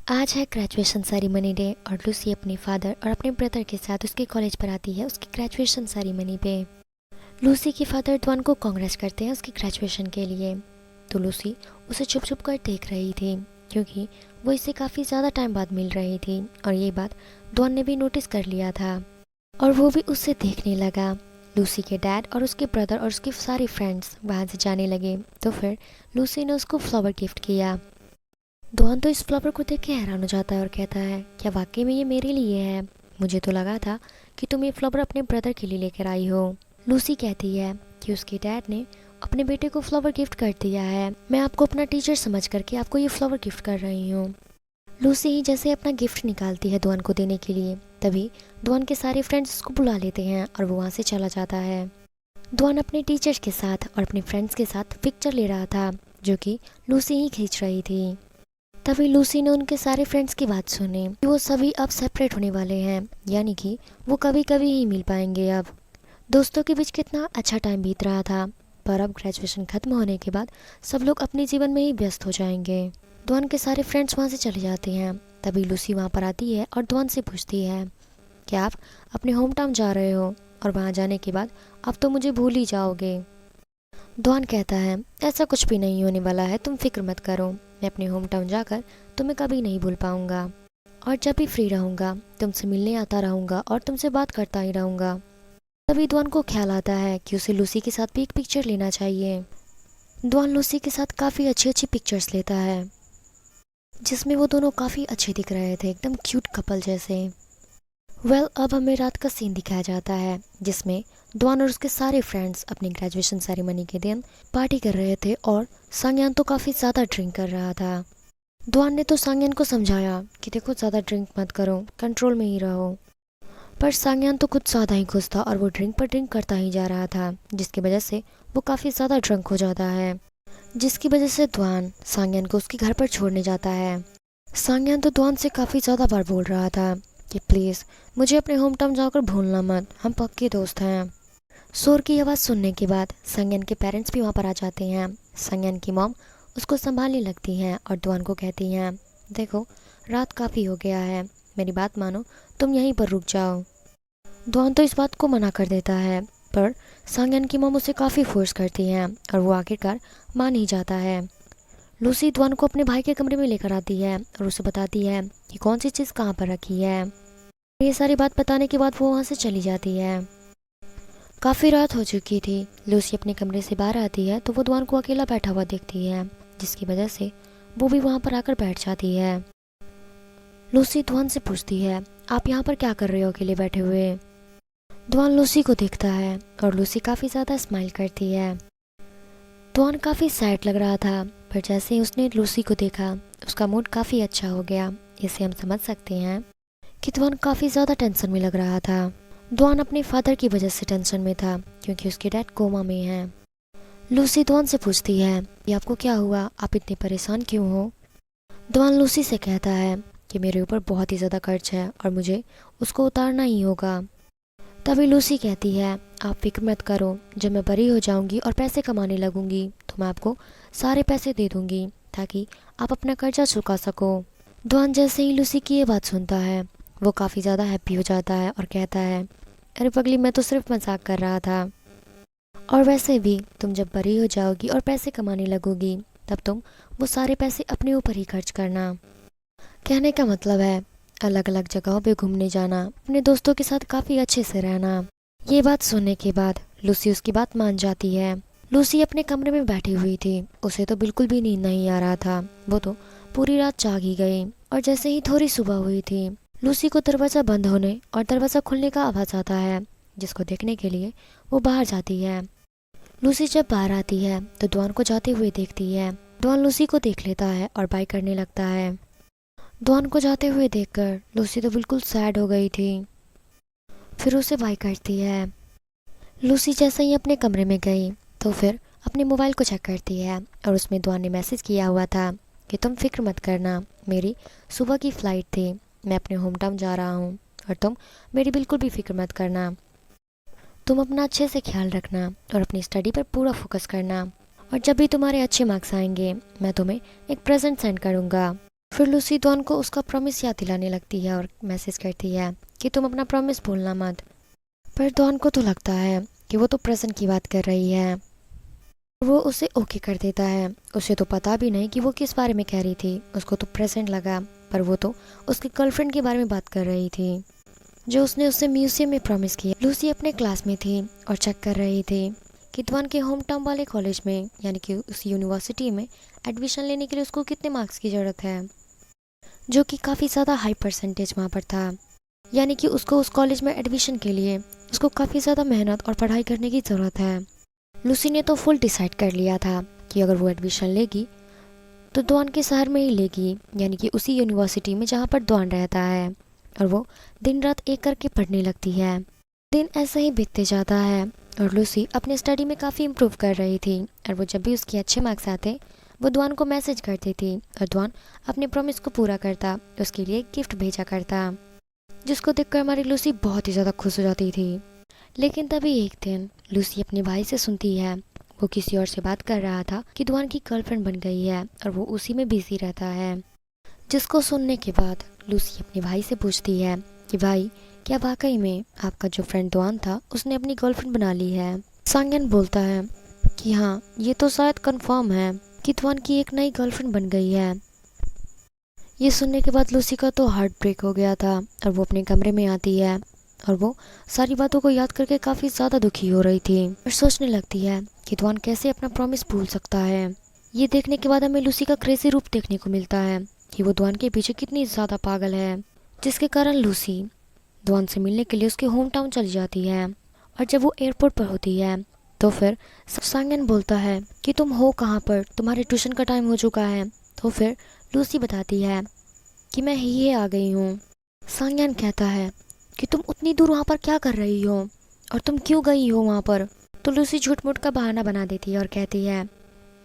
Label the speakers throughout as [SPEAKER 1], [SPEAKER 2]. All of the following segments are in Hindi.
[SPEAKER 1] आज है ग्रेजुएशन सेरेमनी डे और लूसी अपने फादर और अपने ब्रदर के साथ उसके कॉलेज पर आती है उसकी ग्रेजुएशन सेरेमनी पे। लूसी के फादर द्वान को कांग्रेस करते हैं उसकी ग्रेजुएशन के लिए। तो लूसी उसे छुप छुप कर देख रही थी क्योंकि वो इससे काफ़ी ज़्यादा टाइम बाद मिल रही थी और ये बात द्वान ने भी नोटिस कर लिया था और वो भी उससे देखने लगा। लूसी के डैड और उसके ब्रदर और उसके सारे फ्रेंड्स वहाँ से जाने लगे तो फिर लूसी ने उसको फ्लावर गिफ्ट किया। द्वान तो इस फ्लावर को देख के हैरान हो जाता है और कहता है, क्या वाकई में ये मेरे लिए है? मुझे तो लगा था कि तुम ये फ्लावर अपने ब्रदर के लिए लेकर आई हो। लूसी कहती है कि उसके डैड ने अपने बेटे को फ्लावर गिफ्ट कर दिया है। मैं आपको अपना टीचर समझ करके आपको ये फ्लावर गिफ्ट कर रही हूँ। लूसी ही जैसे अपना गिफ्ट निकालती है द्वान को देने के लिए, तभी द्वान के सारे फ्रेंड्स उसको बुला लेते हैं और वो वहाँ से चला जाता है। द्वान अपने टीचर्स के साथ और अपने फ्रेंड्स के साथ पिक्चर ले रहा था जो कि लूसी ही खींच रही थी। तभी लूसी ने उनके सारे फ्रेंड्स की बात सुनी कि वो सभी अब सेपरेट होने वाले हैं, यानी कि वो कभी कभी ही मिल पाएंगे। अब दोस्तों के बीच कितना अच्छा टाइम बीत रहा था, पर अब ग्रेजुएशन खत्म होने के बाद सब लोग अपने जीवन में ही व्यस्त हो जाएंगे। द्वान के सारे फ्रेंड्स वहाँ से चले जाते हैं। तभी लूसी वहाँ पर आती है और द्वान से पूछती है कि आप अपने होम टाउन जा रहे हो और वहाँ जाने के बाद आप तो मुझे भूल ही जाओगे। द्वान कहता है, ऐसा कुछ भी नहीं होने वाला है, तुम फिक्र मत करो। मैं अपने होम टाउन जाकर तुम्हें कभी नहीं भूल पाऊंगा और जब भी फ्री रहूंगा तुमसे मिलने आता रहूंगा और तुमसे बात करता ही रहूंगा। तभी द्वान को ख्याल आता है कि उसे लूसी के साथ भी एक पिक्चर लेना चाहिए। द्वान लूसी के साथ काफ़ी अच्छी अच्छी पिक्चर्स लेता है जिसमें वो दोनों काफ़ी अच्छे दिख रहे थे, एकदम क्यूट कपल जैसे। अब हमें रात का सीन दिखाया जाता है जिसमें द्वान और उसके सारे फ्रेंड्स अपनी ग्रेजुएशन सेरेमनी के दिन पार्टी कर रहे थे और सांगयान तो काफ़ी ज़्यादा ड्रिंक कर रहा था। द्वान ने तो सांगयान को समझाया कि देखो ज़्यादा ड्रिंक मत करो, कंट्रोल में ही रहो, पर सांगयान तो कुछ ज़्यादा ही खुश था और वो ड्रिंक पर ड्रिंक करता ही जा रहा था जिसकी वजह से वो काफ़ी ज़्यादा ड्रंक हो जाता है, जिसकी वजह से द्वान सांगयान को उसके घर पर छोड़ने जाता है। सांगयान तो द्वान से काफ़ी ज़्यादा बार बोल रहा था कि प्लीज़ मुझे अपने होम टाउन जाकर भूलना मत, हम पक्के दोस्त हैं। शोर की आवाज़ सुनने के बाद सांगयान के पेरेंट्स भी वहाँ पर आ जाते हैं। सांगयान की मॉम उसको संभालने लगती हैं और द्वान को कहती हैं, देखो रात काफ़ी हो गया है, मेरी बात मानो, तुम यहीं पर रुक जाओ। द्वान तो इस बात को मना कर देता है, पर सांगयान की मॉम उसे काफ़ी फोर्स करती हैं और वो आखिरकार मान ही जाता है। लूसी द्वान को अपने भाई के कमरे में लेकर आती है और उसे बताती है कि कौन सी चीज़ कहाँ पर रखी है। ये सारी बात बताने के बाद वो वहाँ से चली जाती है। काफ़ी रात हो चुकी थी। लूसी अपने कमरे से बाहर आती है तो वो द्वान को अकेला बैठा हुआ देखती है, जिसकी वजह से वो भी वहाँ पर आकर बैठ जाती है। लूसी द्वान से पूछती है, आप यहाँ पर क्या कर रहे हो अकेले बैठे हुए? द्वान लूसी को देखता है और लूसी काफ़ी ज़्यादा स्माइल करती है। द्वान काफ़ी सैड लग रहा था, पर जैसे ही उसने लूसी को देखा उसका मूड काफ़ी अच्छा हो गया। इसे हम समझ सकते हैं कि द्वान काफ़ी ज़्यादा टेंशन में लग रहा था। द्वान अपने फादर की वजह से टेंशन में था क्योंकि उसके डैड कोमा में हैं। लूसी द्वान से पूछती है कि आपको क्या हुआ, आप इतने परेशान क्यों हो? द्वान लूसी से कहता है कि मेरे ऊपर बहुत ही ज़्यादा कर्ज है और मुझे उसको उतारना ही होगा। तभी लूसी कहती है, आप फिक्र मत करो, जब मैं बड़ी हो जाऊंगी और पैसे कमाने लगूंगी तो मैं आपको सारे पैसे दे दूंगी ताकि आप अपना कर्जा चुका सको। द्वान जैसे ही लूसी की ये बात सुनता है वो काफ़ी ज़्यादा हैप्पी हो जाता है और कहता है, अरे पगली, मैं तो सिर्फ मजाक कर रहा था, और वैसे भी तुम जब बड़ी हो जाओगी और पैसे कमाने लगोगी तब तुम वो सारे पैसे अपने ऊपर ही खर्च करना। कहने का मतलब है अलग अलग जगहों पे घूमने जाना, अपने दोस्तों के साथ काफ़ी अच्छे से रहना। ये बात सुनने के बाद लूसी उसकी बात मान जाती है। लूसी अपने कमरे में बैठी हुई थी, उसे तो बिल्कुल भी नींद नहीं आ रहा था, वो तो पूरी रात जाग ही गई। और जैसे ही थोड़ी सुबह हुई थी लूसी को दरवाज़ा बंद होने और दरवाज़ा खुलने का आवाज़ आता है, जिसको देखने के लिए वो बाहर जाती है। लूसी जब बाहर आती है तो द्वान को जाते हुए देखती है। द्वान लूसी को देख लेता है और बाय करने लगता है। द्वान को जाते हुए देखकर लूसी तो बिल्कुल सैड हो गई थी, फिर उसे बाय करती है। लूसी जैसे ही अपने कमरे में गई तो फिर अपने मोबाइल को चेक करती है और उसमें द्वान ने मैसेज किया हुआ था कि तुम फिक्र मत करना, मेरी सुबह की फ़्लाइट थी, मैं अपने होम टाउन जा रहा हूँ और तुम मेरी बिल्कुल भी फिक्र मत करना, तुम अपना अच्छे से ख्याल रखना और अपनी स्टडी पर पूरा फोकस करना, और जब भी तुम्हारे अच्छे मार्क्स आएंगे मैं तुम्हें एक प्रेजेंट सेंड करूँगा। फिर लूसी डॉन को उसका प्रॉमिस याद दिलाने लगती है और मैसेज करती है कि तुम अपना प्रॉमिस भूलना मत। पर डॉन को तो लगता है कि वो तो प्रेजेंट की बात कर रही है। वो उसे ओके कर देता है। उसे तो पता भी नहीं कि वो किस बारे में कह रही थी, उसको तो प्रेजेंट लगा, पर वो तो उसके गर्लफ्रेंड के बारे में बात कर रही थी जो उसने उससे म्यूजियम में प्रॉमिस किया। लूसी अपने क्लास में थी और चेक कर रही थी कि डॉन के होम टाउन वाले कॉलेज में यानी कि उस यूनिवर्सिटी में एडमिशन लेने के लिए उसको कितने मार्क्स की ज़रूरत है, जो कि काफ़ी ज़्यादा हाई परसेंटेज वहाँ पर था। यानी कि उसको उस कॉलेज में एडमिशन के लिए उसको काफ़ी ज़्यादा मेहनत और पढ़ाई करने की ज़रूरत है। लूसी ने तो फुल डिसाइड कर लिया था कि अगर वो एडमिशन लेगी तो डॉन के शहर में ही लेगी, यानी कि उसी यूनिवर्सिटी में जहाँ पर डॉन रहता है। और वो दिन रात एक करके पढ़ने लगती है। दिन ऐसे ही बीतते जाता है और लूसी अपने स्टडी में काफ़ी इम्प्रूव कर रही थी। और वो जब भी उसके अच्छे मार्क्स आते वो डॉन को मैसेज करती थी और डॉन अपने प्रॉमिस को पूरा करता, उसके लिए गिफ्ट भेजा करता, जिसको देखकर हमारी लूसी बहुत ही ज़्यादा खुश हो जाती थी। लेकिन तभी एक दिन लूसी अपने भाई से सुनती है वो किसी और से बात कर रहा था कि डॉन की गर्लफ्रेंड बन गई है और वो उसी में बिजी रहता है। जिसको सुनने के बाद लूसी अपने भाई से पूछती है कि भाई, क्या वाकई में आपका जो फ्रेंड डॉन था उसने अपनी गर्लफ्रेंड बना ली है? सांगन बोलता है कि हाँ, ये तो शायद कंफर्म है कि डॉन की एक नई गर्लफ्रेंड बन गई है। ये सुनने के बाद लूसी का तो हार्ट ब्रेक हो गया था और वो अपने कमरे में आती है और वो सारी बातों को याद करके काफ़ी ज़्यादा दुखी हो रही थी और सोचने लगती है कि डॉन कैसे अपना प्रॉमिस भूल सकता है। ये देखने के बाद हमें लूसी का क्रेजी रूप देखने को मिलता है कि वो डॉन के पीछे कितनी ज़्यादा पागल है, जिसके कारण लूसी डॉन से मिलने के लिए उसके होम टाउन चली जाती है। और जब वो एयरपोर्ट पर होती है तो फिर सांगन बोलता है कि तुम हो कहाँ पर, तुम्हारे ट्यूशन का टाइम हो चुका है। तो फिर लूसी बताती है कि मैं ही आ गई हूँ। सांगन कहता है कि तुम उतनी दूर वहाँ पर क्या कर रही हो और तुम क्यों गई हो वहाँ पर? तो लूसी झूठ मूठ का बहाना बना देती है और कहती है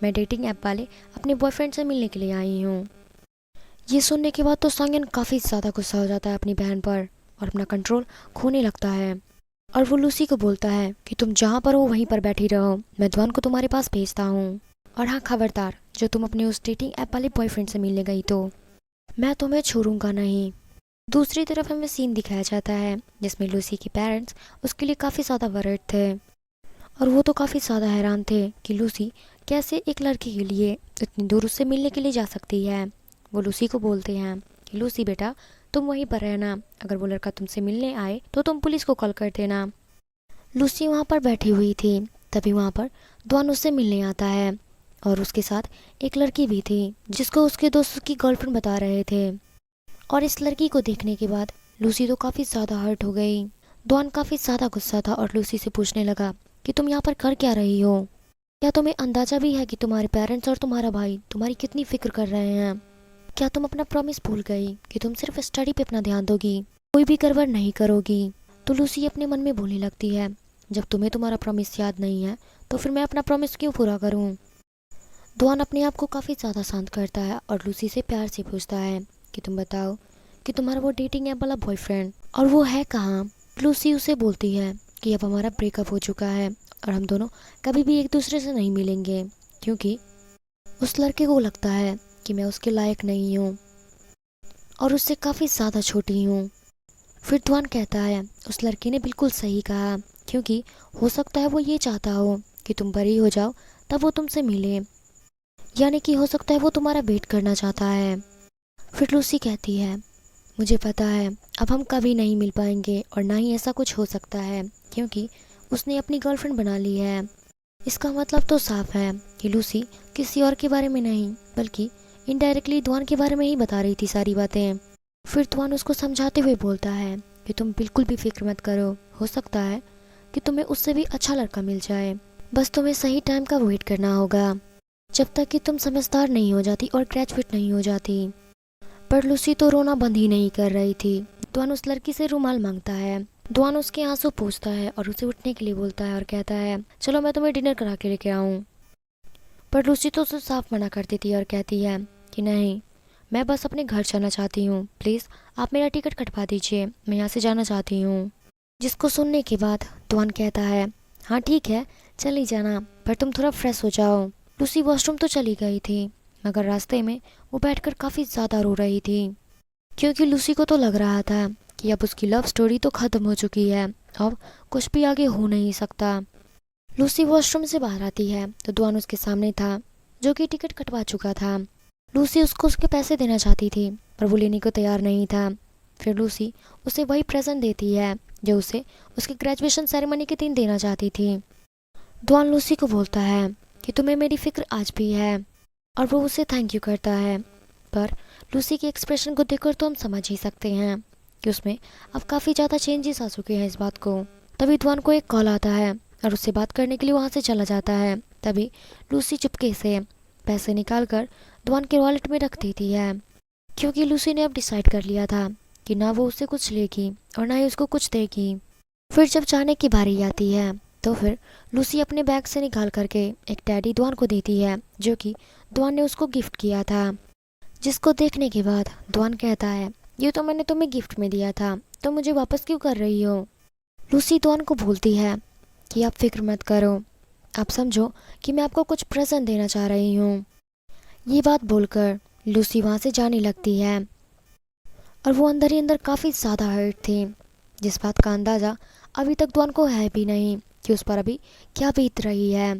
[SPEAKER 1] मैं डेटिंग ऐप वाले अपने बॉयफ्रेंड से मिलने के लिए आई हूँ। ये सुनने के बाद तो सांगन काफ़ी ज़्यादा गुस्सा हो जाता है अपनी बहन पर और अपना कंट्रोल खोने लगता है। और वो लूसी को बोलता है कि तुम जहाँ पर हो वहीं पर बैठी रहो, मैं डॉन को तुम्हारे पास भेजता हूँ। और हाँ, खबरदार, जो तुम अपने उस डेटिंग ऐप वाले बॉयफ्रेंड से मिलने गई तो मैं तुम्हें छोड़ूंगा नहीं। दूसरी तरफ हमें सीन दिखाया जाता है जिसमें लूसी के पेरेंट्स उसके लिए काफ़ी ज़्यादा वरिड थे और वो तो काफ़ी ज़्यादा हैरान थे कि लूसी कैसे एक लड़के के लिए इतनी दूर उससे मिलने के लिए जा सकती है। वो लूसी को बोलते हैं कि लूसी बेटा, तुम वहीं पर रहना, अगर वो लड़का तुमसे मिलने आए तो तुम पुलिस को कॉल कर देना। लूसी वहाँ पर बैठी हुई थी, तभी वहाँ पर डॉन उससे मिलने आता है और उसके साथ एक लड़की भी थी जिसको उसके दोस्त उसकी गर्लफ्रेंड बता रहे थे। और इस लड़की को देखने के बाद लूसी तो काफ़ी ज़्यादा हर्ट हो गई। डॉन काफ़ी ज़्यादा गुस्सा था और लूसी से पूछने लगा कि तुम यहाँ पर कर क्या रही हो? क्या तुम्हें अंदाज़ा भी है कि तुम्हारे पेरेंट्स और तुम्हारा भाई तुम्हारी कितनी फिक्र कर रहे हैं? क्या तुम अपना प्रॉमिस भूल गई कि तुम सिर्फ स्टडी पे अपना ध्यान दोगी, कोई भी गड़बड़ नहीं करोगी? तो लूसी अपने मन में बोलने लगती है जब तुम्हें तुम्हारा प्रॉमिस याद नहीं है तो फिर मैं अपना प्रॉमिस क्यों पूरा करूँ? डॉन अपने आप को काफ़ी ज़्यादा शांत करता है और लूसी से प्यार से पूछता है कि तुम बताओ कि तुम्हारा वो डेटिंग ऐप वाला बॉयफ्रेंड और वो है कहाँ? लूसी उसे बोलती है कि अब हमारा ब्रेकअप हो चुका है और हम दोनों कभी भी एक दूसरे से नहीं मिलेंगे क्योंकि उस लड़के को लगता है कि मैं उसके लायक नहीं हूँ और उससे काफ़ी ज़्यादा छोटी हूँ। फिर डॉन कहता है उस लड़के ने बिल्कुल सही कहा, क्योंकि हो सकता है वो ये चाहता हो कि तुम बड़ी हो जाओ तब वो तुमसे मिले, यानी कि हो सकता है वो तुम्हारा वेट करना चाहता है। फिर लूसी कहती है मुझे पता है अब हम कभी नहीं मिल पाएंगे और ना ही ऐसा कुछ हो सकता है क्योंकि उसने अपनी गर्लफ्रेंड बना ली है। इसका मतलब तो साफ है कि लूसी किसी और के बारे में नहीं बल्कि इनडायरेक्टली डॉन के बारे में ही बता रही थी सारी बातें। फिर डॉन उसको समझाते हुए बोलता है कि तुम बिल्कुल भी फिक्र मत करो, हो सकता है कि तुम्हें उससे भी अच्छा लड़का मिल जाए, बस तुम्हें सही टाइम का वेट करना होगा जब तक कि तुम समझदार नहीं हो जाती और ग्रेजुएट नहीं हो जाती। पर लूसी तो रोना बंद ही नहीं कर रही थी। डॉन उस लड़की से रुमाल मांगता है। डॉन उसके आंसू पोंछता है और उसे उठने के लिए बोलता है और कहता है चलो मैं तुम्हें डिनर करा के लेके आऊँ। पर लूसी तो उसे साफ मना कर देती है और कहती है कि नहीं, मैं बस अपने घर जाना चाहती हूँ, प्लीज़ आप मेरा टिकट कटवा दीजिए, मैं यहाँ से जाना चाहती हूँ। जिसको सुनने के बाद डॉन कहता है हाँ ठीक है, चली जाना, पर तुम थोड़ा फ्रेश हो जाओ। लूसी वॉशरूम तो चली गई थी मगर रास्ते में वो बैठकर काफ़ी ज़्यादा रो रही थी, क्योंकि लूसी को तो लग रहा था कि अब उसकी लव स्टोरी तो ख़त्म हो चुकी है, अब कुछ भी आगे हो नहीं सकता। लूसी वॉशरूम से बाहर आती है तो द्वान उसके सामने था, जो कि टिकट कटवा चुका था। लूसी उसको उसके पैसे देना चाहती थी पर वो लेने को तैयार नहीं था। फिर लूसी उसे वही प्रेजेंट देती है जो उसे उसके ग्रेजुएशन सेरेमनी के दिन देना चाहती थी। द्वान लूसी को बोलता है कि तुम्हें मेरी फिक्र आज भी है, और वो उसे थैंक यू करता है। पर लूसी के एक्सप्रेशन को देखकर तो हम समझ ही सकते हैं कि उसमें अब काफ़ी ज़्यादा चेंजेस आ चुके हैं इस बात को। तभी द्वान को एक कॉल आता है और उससे बात करने के लिए वहाँ से चला जाता है। तभी लूसी चुपके से पैसे निकाल कर द्वान के वॉलेट में रख देती है, क्योंकि लूसी ने अब डिसाइड कर लिया था कि ना वो उससे कुछ लेगी और ना ही उसको कुछ देगी। फिर जब जाने की बारी आती है तो फिर लूसी अपने बैग से निकाल करके एक टेडी द्वान को देती है, जो कि द्वान ने उसको गिफ्ट किया था। जिसको देखने के बाद द्वान कहता है, ये तो मैंने तुम्हें गिफ्ट में दिया था, तो मुझे वापस क्यों कर रही हो। लूसी द्वान को बोलती है कि आप फिक्र मत करो, आप समझो कि मैं आपको कुछ प्रेजेंट देना चाह रही हूँ। ये बात बोलकर लूसी वहाँ से जाने लगती है और वो अंदर ही अंदर काफ़ी ज़्यादा हर्ट थी, जिस बात का अंदाज़ा अभी तक द्वान को है भी नहीं कि उस पर अभी क्या बीत रही है।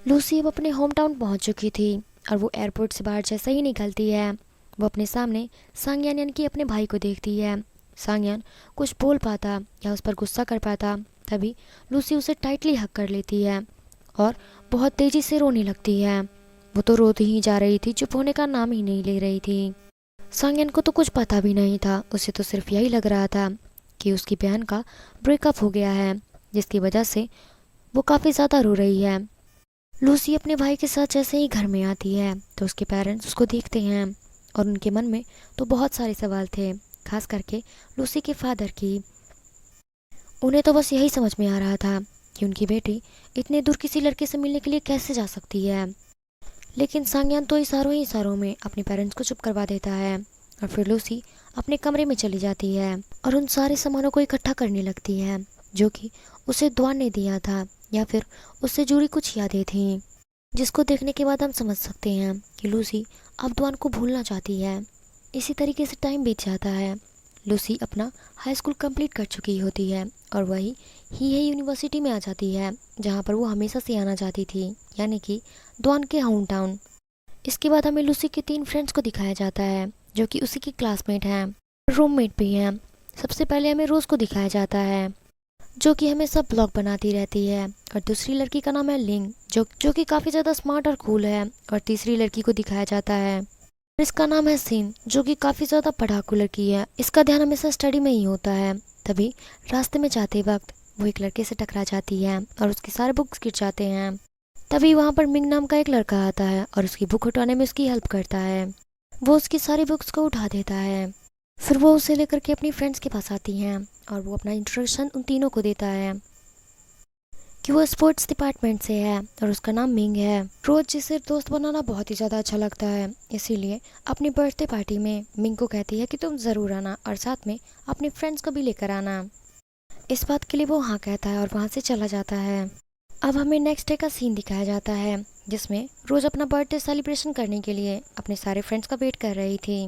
[SPEAKER 1] लूसी अब अपने होम टाउन पहुँच चुकी थी और वो एयरपोर्ट से बाहर जैसे ही निकलती है वो अपने सामने सांगयान यानी कि अपने भाई को देखती है। सांगयान कुछ बोल पाता या उस पर गुस्सा कर पाता, तभी लूसी उसे टाइटली हक कर लेती है और बहुत तेज़ी से रोने लगती है। वो तो रोती ही जा रही थी, चुप होने का नाम ही नहीं ले रही थी। सांगयान को तो कुछ पता भी नहीं था, उसे तो सिर्फ यही लग रहा था कि उसकी बहन का ब्रेकअप हो गया है, जिसकी वजह से वो काफ़ी ज़्यादा रो रही है। लूसी अपने भाई के साथ जैसे ही घर में आती है तो उसके पेरेंट्स उसको देखते हैं और उनके मन में तो बहुत सारे सवाल थे, खास करके लूसी के फादर की। उन्हें तो बस यही समझ में आ रहा था कि उनकी बेटी इतने दूर किसी लड़के से मिलने के लिए कैसे जा सकती है। लेकिन सांगयान तो इशारों ही इशारों में अपने पेरेंट्स को चुप करवा देता है और फिर लूसी अपने कमरे में चली जाती है और उन सारे सामानों को इकट्ठा करने लगती है जो कि उसे द्वान ने दिया था या फिर उससे जुड़ी कुछ यादें थीं, जिसको देखने के बाद हम समझ सकते हैं कि लूसी अब द्वान को भूलना चाहती है। इसी तरीके से टाइम बीत जाता है। लूसी अपना हाई स्कूल कंप्लीट कर चुकी होती है और वही ही है यूनिवर्सिटी में आ जाती है जहाँ पर वो हमेशा से आना चाहती थी, यानी कि द्वान के होम टाउन। इसके बाद हमें लूसी के 3 फ्रेंड्स को दिखाया जाता है जो कि उसी की क्लासमेट हैं, रूममेट भी हैं। सबसे पहले हमें रोज़ को दिखाया जाता है जो कि हमेशा ब्लॉग बनाती रहती है, और दूसरी लड़की का नाम है लिंग जो कि काफ़ी ज़्यादा स्मार्ट और कूल है, और तीसरी लड़की को दिखाया जाता है इसका नाम है सीन जो कि काफ़ी ज़्यादा पढ़ाकू लड़की है। इसका ध्यान हमेशा स्टडी में ही होता है। तभी रास्ते में जाते वक्त वो एक लड़के से टकरा जाती है और उसके सारे बुक्स गिर जाते हैं। तभी वहाँ पर मिंग नाम का एक लड़का आता है और उसकी बुक उठाने में उसकी हेल्प करता है। वो उसकी सारी बुक्स को उठा देता है। फिर वो उसे लेकर के अपनी फ्रेंड्स के पास आती हैं और वो अपना इंट्रोडक्शन उन तीनों को देता है कि वो स्पोर्ट्स डिपार्टमेंट से है और उसका नाम मिंग है। रोज जिसे दोस्त बनाना बहुत ही ज़्यादा अच्छा लगता है, इसीलिए अपनी बर्थडे पार्टी में मिंग को कहती है कि तुम ज़रूर आना और साथ में अपने फ्रेंड्स को भी लेकर आना। इस बात के लिए वो हाँ कहता है और वहाँ से चला जाता है। अब हमें नेक्स्ट डे का सीन दिखाया जाता है जिसमें रोज अपना बर्थडे सेलिब्रेशन करने के लिए अपने सारे फ्रेंड्स का वेट कर रही थी।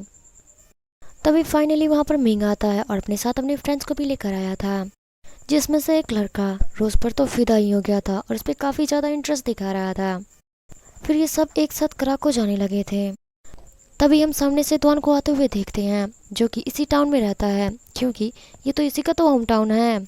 [SPEAKER 1] तभी फाइनली वहाँ पर मिंग आता है और अपने साथ अपने फ्रेंड्स को भी लेकर आया था, जिसमें से एक लड़का रोज़ पर तो फिदा ही हो गया था और उस पर काफ़ी ज़्यादा इंटरेस्ट दिखा रहा था। फिर ये सब एक साथ क्राक को जाने लगे थे। तभी हम सामने से द्वान को आते हुए देखते हैं जो कि इसी टाउन में रहता है, क्योंकि ये तो इसी का तो होम टाउन है।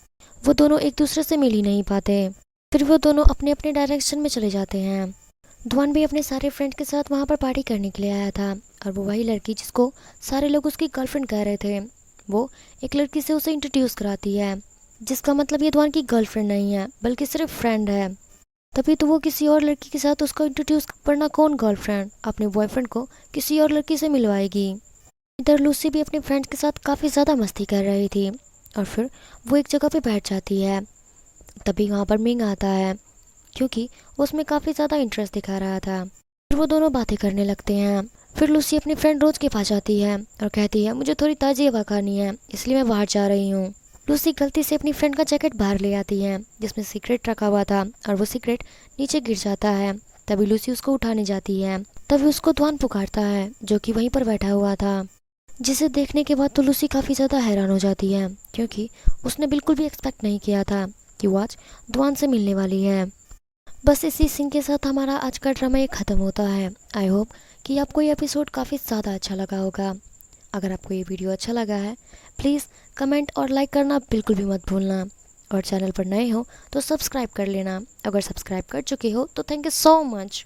[SPEAKER 1] वो दोनों एक दूसरे से मिल ही नहीं पाते। फिर वो दोनों अपने अपने डायरेक्शन में चले जाते हैं। द्वान भी अपने सारे फ्रेंड के साथ वहाँ पर पार्टी करने के लिए आया था और वो वही लड़की जिसको सारे लोग उसकी गर्लफ्रेंड कह रहे थे, वो एक लड़की से उसे इंट्रोड्यूस कराती है, जिसका मतलब ये द्वान की गर्लफ्रेंड नहीं है बल्कि सिर्फ फ्रेंड है। तभी तो वो किसी और लड़की के साथ उसको इंट्रोड्यूस, वरना कौन गर्लफ्रेंड अपने बॉयफ्रेंड को किसी और लड़की से मिलवाएगी। इधर लूसी भी अपने फ्रेंड्स के साथ काफ़ी ज़्यादा मस्ती कर रही थी और फिर वो एक जगह पे बैठ जाती है। तभी वहाँ पर मिंग आता है क्योंकि वो उसमें काफ़ी ज़्यादा इंटरेस्ट दिखा रहा था। फिर वो दोनों बातें करने लगते हैं। फिर लूसी अपनी फ्रेंड रोज के पास जाती है और कहती है मुझे थोड़ी ताज़ी हवा खानी है, इसलिए मैं बाहर जा रही हूँ। लूसी गलती से अपनी फ्रेंड का जैकेट बाहर ले आती है जिसमें सिगरेट रखा हुआ था और वो सिगरेट नीचे गिर जाता है। तभी लूसी उसको उठाने जाती है। तभी उसको ध्वान पुकारता है जो कि वहीं पर बैठा हुआ था, जिसे देखने के बाद तो लूसी काफ़ी ज़्यादा हैरान हो जाती है क्योंकि उसने बिल्कुल भी एक्सपेक्ट नहीं किया था कि वो आज ध्वान से मिलने वाली है। बस इसी सीन के साथ हमारा आज का ड्रामा ये ख़त्म होता है। आई होप कि आपको ये एपिसोड काफ़ी ज़्यादा अच्छा लगा होगा। अगर आपको ये वीडियो अच्छा लगा है प्लीज़ कमेंट और लाइक करना बिल्कुल भी मत भूलना, और चैनल पर नए हो तो सब्सक्राइब कर लेना। अगर सब्सक्राइब कर चुके हो तो थैंक यू सो मच।